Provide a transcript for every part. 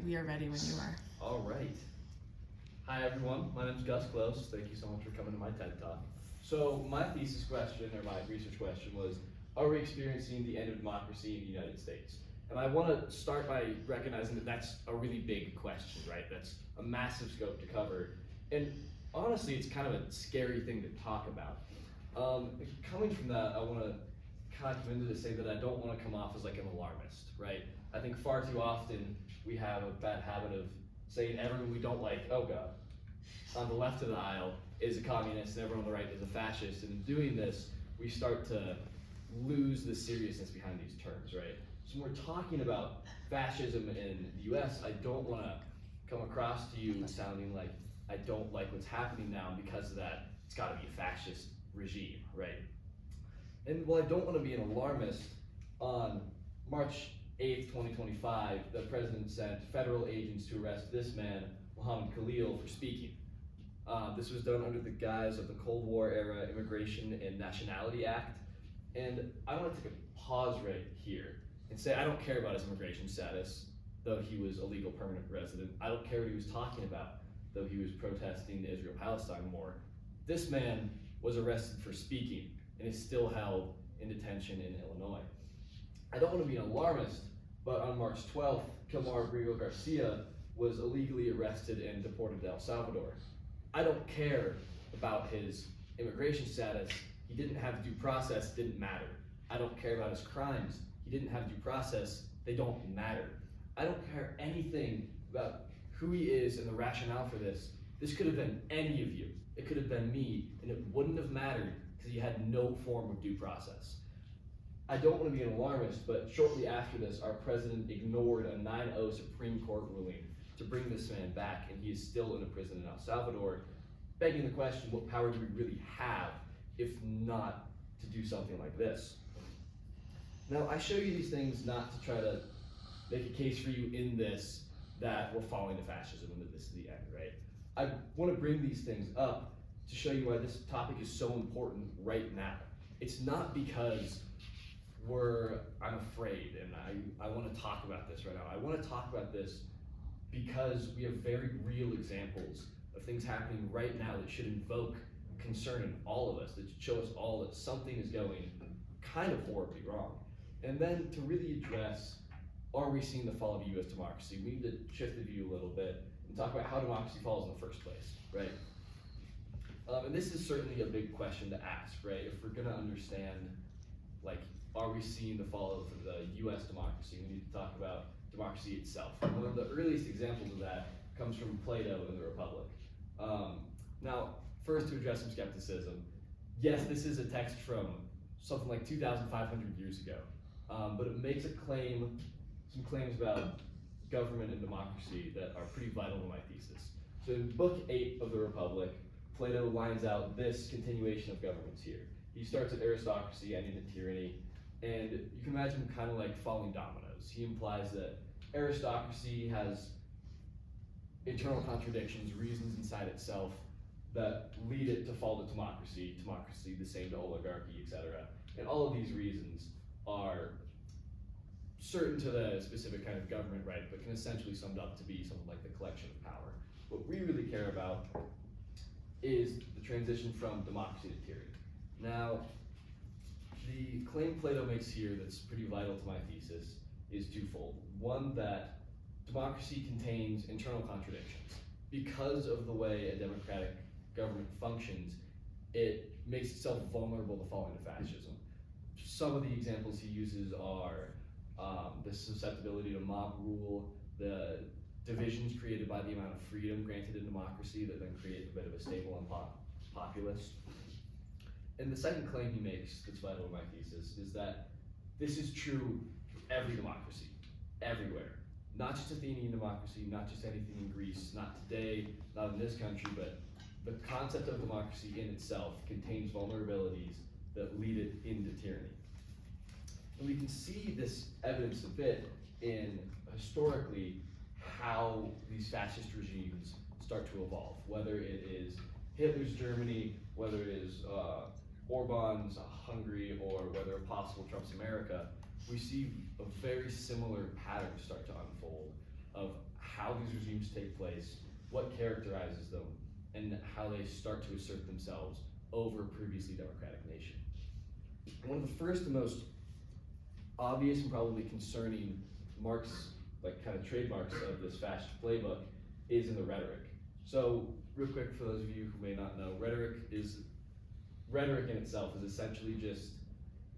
we are ready when you are. All right. Hi everyone, my name is Gus Close. Thank you so much for coming to my TED Talk. So my thesis question, or my research question was, are we experiencing the end of democracy in the United States? And I want to start by recognizing that that's a really big question, right? That's a massive scope to cover. And honestly, it's kind of a scary thing to talk about. Coming from that, I want to kind of come into this saying that I don't want to come off as like an alarmist, right? I think far too often we have a bad habit of saying everyone we don't like, oh God, on the left of the aisle is a communist and everyone on the right is a fascist. And in doing this, we start to lose the seriousness behind these terms, right? So when we're talking about fascism in the US, I don't want to come across to you sounding like I don't like what's happening now, and because of that, it's got to be a fascist regime, right? And while I don't want to be an alarmist, on March 8th, 2025, the president sent federal agents to arrest this man, Mohammed Khalil, for speaking. This was done under the guise of the Cold War era Immigration and Nationality Act. And I want to take a pause right here and say I don't care about his immigration status, though he was a legal permanent resident. I don't care what he was talking about, though he was protesting the Israel-Palestine war. This man was arrested for speaking and is still held in detention in Illinois. I don't want to be an alarmist, but on March 12th, Kilmar Abrego Garcia was illegally arrested and deported to El Salvador. I don't care about his immigration status. He didn't have due process, didn't matter. I don't care about his crimes. He didn't have due process, they don't matter. I don't care anything about who he is and the rationale for this. This could have been any of you. It could have been me, and it wouldn't have mattered because he had no form of due process. I don't want to be an alarmist, but shortly after this, our president ignored a 9-0 Supreme Court ruling to bring this man back, and he is still in a prison in El Salvador, begging the question, what power do we really have if not to do something like this? Now, I show you these things not to try to make a case for you in this that we're falling to fascism and that this is the end, right? I want to bring these things up to show you why this topic is so important right now. It's not because I'm afraid and I want to talk about this right now. I want to talk about this because we have very real examples of things happening right now that should invoke concern in all of us, that should show us all that something is going kind of horribly wrong. And then to really address, are we seeing the fall of US democracy? We need to shift the view a little bit and talk about how democracy falls in the first place, right? And this is certainly a big question to ask, right? If we're gonna understand, like, are we seeing the fall of the US democracy? We need to talk about democracy itself. And one of the earliest examples of that comes from Plato in the Republic. Now, first to address some skepticism, yes, this is a text from something like 2,500 years ago, but it makes some claims about government and democracy that are pretty vital to my thesis. So in Book 8 of the Republic, Plato lines out this continuation of governments here. He starts at aristocracy, ending at tyranny, and you can imagine him kind of like falling dominoes. He implies that aristocracy has internal contradictions, reasons inside itself that lead it to fall to democracy, democracy the same to oligarchy, etc. And all of these reasons are certain to the specific kind of government, right, but can essentially summed up to be something like the collection of power. What we really care about is the transition from democracy to tyranny. Now, the claim Plato makes here that's pretty vital to my thesis is twofold. One, that democracy contains internal contradictions. Because of the way a democratic government functions, it makes itself vulnerable to falling to fascism. Some of the examples he uses are the susceptibility to mob rule, the divisions created by the amount of freedom granted in democracy that then create a bit of a stable populace. And the second claim he makes that's vital to my thesis is that this is true for every democracy, everywhere. Not just Athenian democracy, not just anything in Greece, not today, not in this country, but the concept of democracy in itself contains vulnerabilities that lead it into tyranny. And we can see this evidence a bit in, historically, how these fascist regimes start to evolve, whether it is Hitler's Germany, whether it is Orban's Hungary, or whether possible Trump's America. We see a very similar pattern start to unfold of how these regimes take place, what characterizes them, and how they start to assert themselves over a previously democratic nation. One of the first and most obvious and probably concerning marks, like kind of trademarks of this fascist playbook, is in the rhetoric. So, real quick for those of you who may not know, rhetoric in itself is essentially just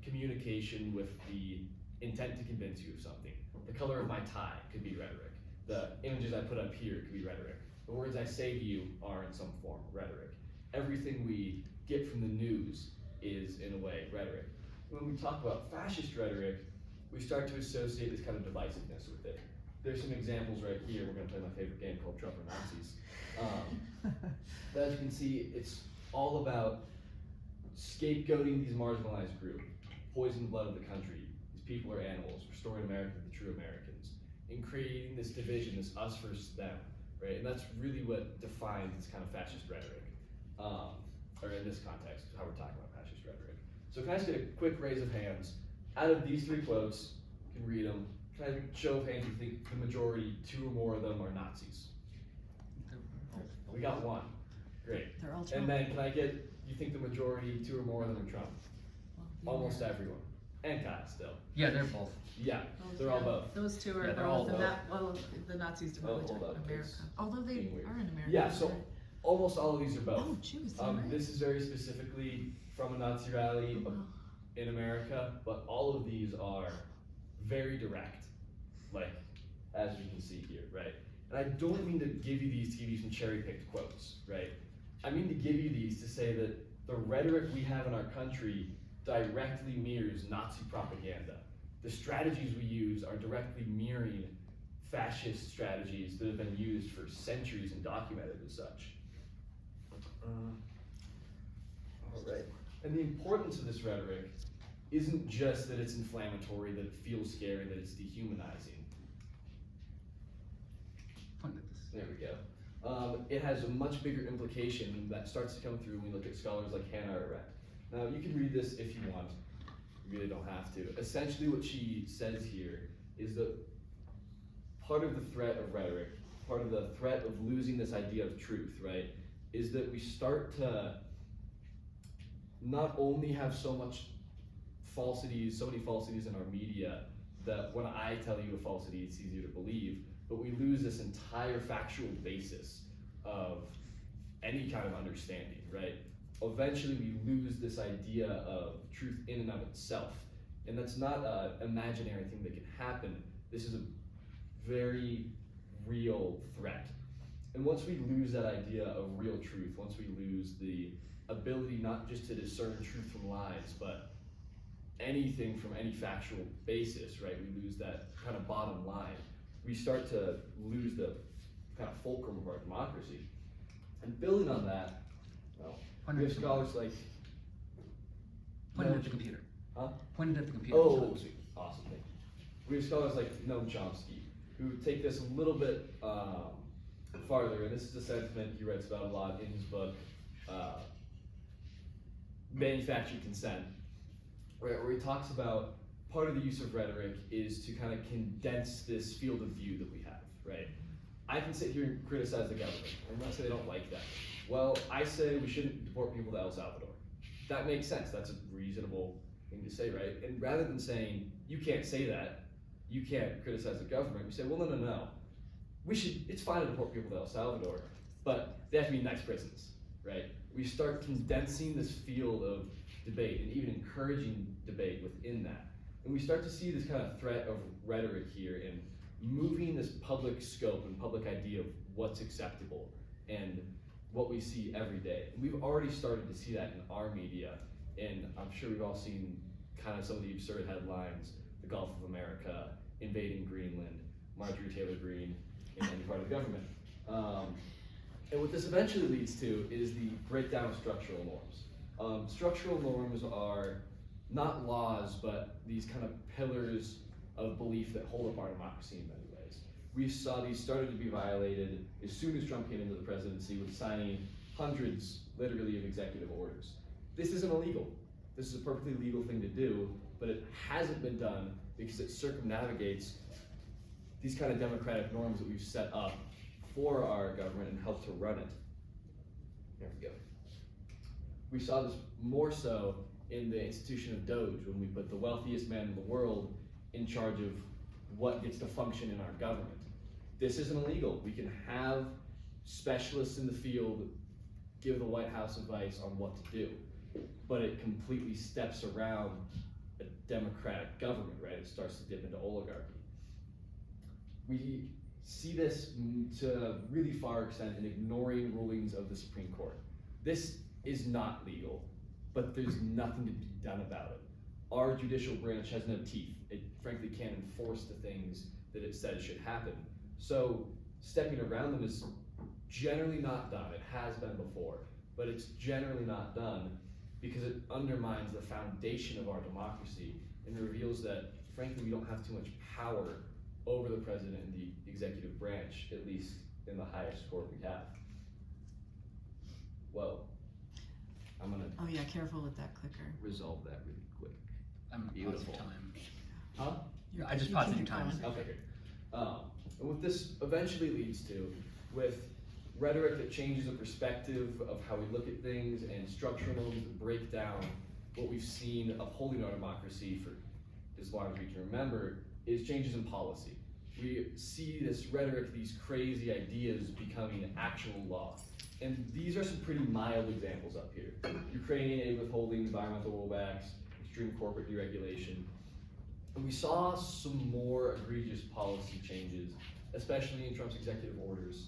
communication with the intent to convince you of something. The color of my tie could be rhetoric. The images I put up here could be rhetoric. The words I say to you are in some form rhetoric. Everything we get from the news is, in a way, rhetoric. When we talk about fascist rhetoric, we start to associate this kind of divisiveness with it. There's some examples right here. We're going to play my favorite game called Trump or Nazis. But as you can see, it's all about scapegoating these marginalized groups, poisoning the blood of the country. These people are animals, restoring America to the true Americans, and creating this division, this us versus them, right? And that's really what defines this kind of fascist rhetoric, or in this context, how we're talking about fascist rhetoric. So can I just get a quick raise of hands? Out of these three quotes, you can read them. Can I show of hands you think the majority, two or more of them, are Nazis? We got one. Great. They're all Trump. And then can I get, you think the majority, two or more of them are Trump? Well, Almost everyone. And Kyle still. Yeah, they're both. Yeah, they're all both. Those two are Yeah, they're all both, and both. well, the Nazis didn't Oh, really hold talk up, America. it's Although they being weird. are in America. Yeah, so right? almost all of these are both. Oh, Jews, right? This is very specifically from a Nazi rally Oh, wow. in America, but all of these are very direct, like, as you can see here, right? And I don't mean to give you these to give you some cherry-picked quotes, right? I mean to give you these to say that the rhetoric we have in our country directly mirrors Nazi propaganda. The strategies we use are directly mirroring fascist strategies that have been used for centuries and documented as such. All right. And the importance of this rhetoric isn't just that it's inflammatory, that it feels scary, that it's dehumanizing. Point at this. There we go. It has a much bigger implication that starts to come through when we look at scholars like Hannah Arendt. Now, you can read this if you want. You really don't have to. Essentially, what she says here is that part of the threat of rhetoric, part of the threat of losing this idea of truth, right, is that we start to not only have so many falsities in our media that when I tell you a falsity, it's easier to believe, but we lose this entire factual basis of any kind of understanding, right? Eventually we lose this idea of truth in and of itself. And that's not an imaginary thing that can happen. This is a very real threat. And once we lose that idea of real truth, once we lose the ability not just to discern truth from lies, but anything from any factual basis, right? We lose that kind of bottom line. We start to lose the kind of fulcrum of our democracy. And building on that, well, we have scholars like... Pointed at the computer. Huh? Pointed at the computer. Oh, sweet. Awesome, thank you. We have scholars like Noam Chomsky, who take this a little bit farther, and this is a sentiment he writes about a lot in his book, Manufactured Consent, where he talks about part of the use of rhetoric is to kind of condense this field of view that we have, right? I can sit here and criticize the government, and let's say they don't like that. Well, I say we shouldn't deport people to El Salvador. That makes sense. That's a reasonable thing to say, right? And rather than saying, you can't say that, you can't criticize the government, we say, well, no. It's fine to deport people to El Salvador, but they have to be nice prisons, right? We start condensing this field of debate and even encouraging debate within that. And we start to see this kind of threat of rhetoric here in moving this public scope and public idea of what's acceptable and what we see every day. And we've already started to see that in our media, and I'm sure we've all seen kind of some of the absurd headlines, the Gulf of America, invading Greenland, Marjorie Taylor Greene in any part of the government. And what this eventually leads to is the breakdown of structural norms. Structural norms are not laws, but these kind of pillars of belief that hold up our democracy in many ways. We saw these started to be violated as soon as Trump came into the presidency with signing hundreds, literally, of executive orders. This isn't illegal. This is a perfectly legal thing to do, but it hasn't been done because it circumnavigates these kind of democratic norms that we've set up for our government and help to run it. There we go. We saw this more so in the institution of Doge when we put the wealthiest man in the world in charge of what gets to function in our government. This isn't illegal. We can have specialists in the field give the White House advice on what to do, but it completely steps around a democratic government, right? It starts to dip into oligarchy. We see this to a really far extent in ignoring rulings of the Supreme Court. This is not legal, but there's nothing to be done about it. Our judicial branch has no teeth. It frankly can't enforce the things that it says should happen. So stepping around them is generally not done. It has been before, but it's generally not done because it undermines the foundation of our democracy and reveals that, frankly, we don't have too much power over the president and the executive branch, at least in the highest court we have. Well, I'm gonna Oh yeah, careful with that clicker. resolve that really quick. I'm gonna pause Beautiful. your time. Huh? Yeah, I just You paused can your keep time. going. Okay, good. And what this eventually leads to, with rhetoric that changes the perspective of how we look at things and structural norms that break down what we've seen upholding our democracy for as long as we can remember, is changes in policy. We see this rhetoric, these crazy ideas becoming actual law. And these are some pretty mild examples up here. Ukrainian aid withholding, environmental rollbacks, extreme corporate deregulation. And we saw some more egregious policy changes, especially in Trump's executive orders,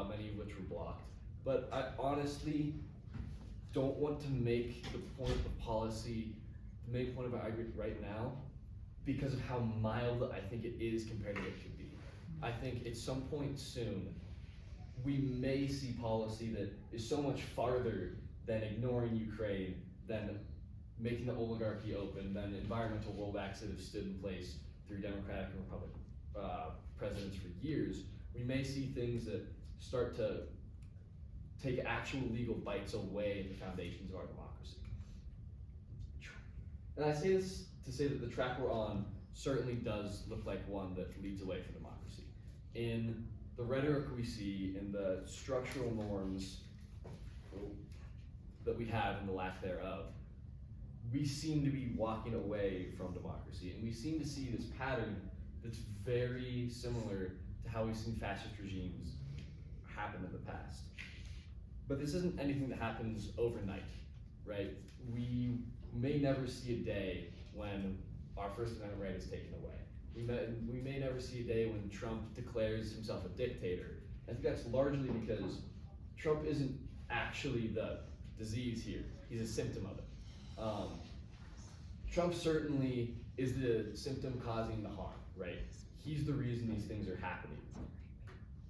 many of which were blocked. But I honestly don't want to make the point of policy, the main point of our argument right now, because of how mild I think it is compared to what it could be. I think at some point soon, we may see policy that is so much farther than ignoring Ukraine, than making the oligarchy open, than environmental rollbacks that have stood in place through Democratic and Republican presidents for years. We may see things that start to take actual legal bites away at the foundations of our democracy. And I say this to say that the track we're on certainly does look like one that leads away from democracy. In the rhetoric we see, in the structural norms that we have and the lack thereof, we seem to be walking away from democracy, and we seem to see this pattern that's very similar to how we've seen fascist regimes happen in the past. But this isn't anything that happens overnight, right? We may never see a day when our First Amendment right is taken away. We may never see a day when Trump declares himself a dictator. I think that's largely because Trump isn't actually the disease here. He's a symptom of it. Trump certainly is the symptom causing the harm, right? He's the reason these things are happening.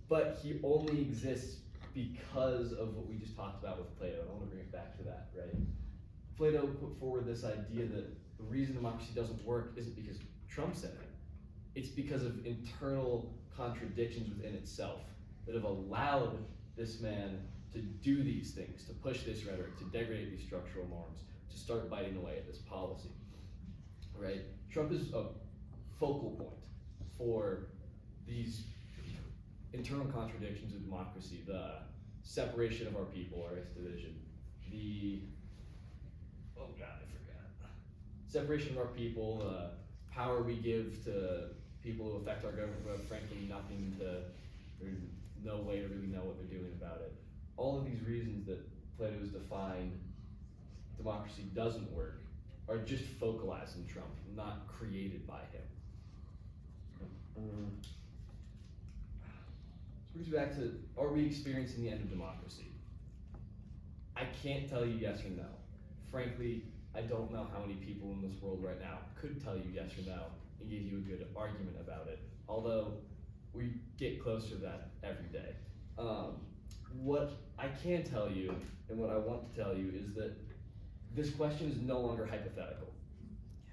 But he only exists because of what we just talked about with Plato. I want to bring it back to that, right? Plato put forward this idea that the reason democracy doesn't work isn't because Trump said it. It's because of internal contradictions within itself that have allowed this man to do these things, to push this rhetoric, to degrade these structural norms, to start biting away at this policy, right? Trump is a focal point for these internal contradictions of democracy, the separation of our people, our division, the, oh God, I forgot. Separation of our people, the power we give to people who affect our government, but frankly nothing to, or no way to really know what they're doing about it. All of these reasons that Plato's defined democracy doesn't work are just focalized in Trump, not created by him. So brings me back to, are we experiencing the end of democracy? I can't tell you yes or no. Frankly, I don't know how many people in this world right now could tell you yes or no and give you a good argument about it, although we get closer to that every day. What I can tell you, and what I want to tell you, is that this question is no longer hypothetical.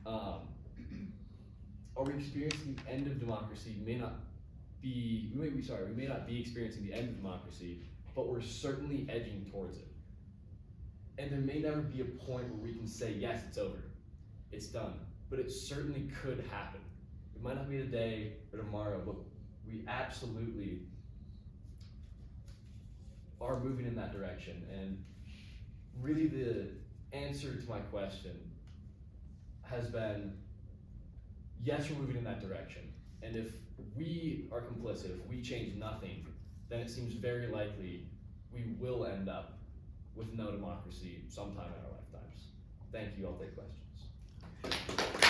Are we experiencing the end of democracy? We may not be experiencing the end of democracy, but we're certainly edging towards it. And there may never be a point where we can say, yes, it's over, it's done, but it certainly could happen. It might not be today or tomorrow, but we absolutely are moving in that direction. And really the answer to my question has been, yes, we're moving in that direction. And if we are complicit, if we change nothing, then it seems very likely we will end up with no democracy sometime in our lifetimes. Thank you, I'll take questions.